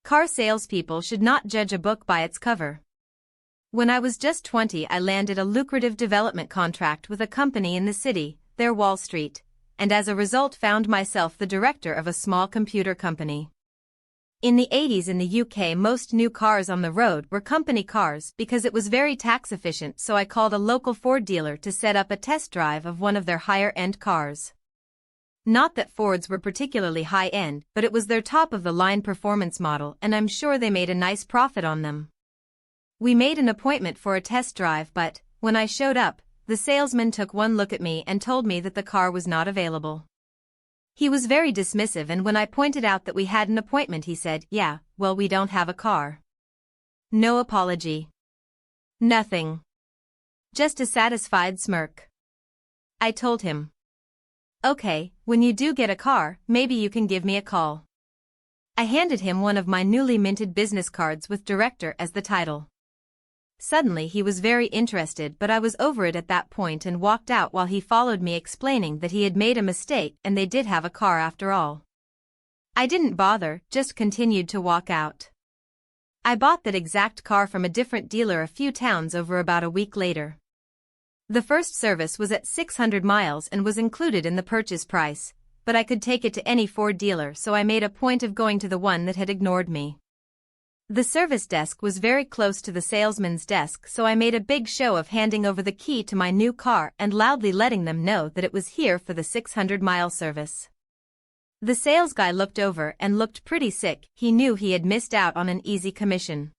Car salespeople should not judge a book by its cover. When I was just 20, I landed a lucrative development contract with a company in the city, their Wall Street, and as a result found myself the director of a small computer company. In the 80s in the UK, most new cars on the road were company cars because it was very tax efficient, so I called a local Ford dealer to set up a test drive of one of their higher-end cars. Not that Fords were particularly high-end, but it was their top-of-the-line performance model, and I'm sure they made a nice profit on them. We made an appointment for a test drive, but, when I showed up, the salesman took one look at me and told me that the car was not available. He was very dismissive, and when I pointed out that we had an appointment, he said, "Yeah, well, we don't have a car." No apology. Nothing. Just a satisfied smirk. I told him, "Okay, when you do get a car, maybe you can give me a call." I handed him one of my newly minted business cards with director as the title. Suddenly he was very interested, but I was over it at that point and walked out while he followed me, explaining that he had made a mistake and they did have a car after all. I didn't bother, just continued to walk out. I bought that exact car from a different dealer a few towns over about a week later. The first service was at 600 miles and was included in the purchase price, but I could take it to any Ford dealer, so I made a point of going to the one that had ignored me. The service desk was very close to the salesman's desk, so I made a big show of handing over the key to my new car and loudly letting them know that it was here for the 600-mile service. The sales guy looked over and looked pretty sick. He knew he had missed out on an easy commission.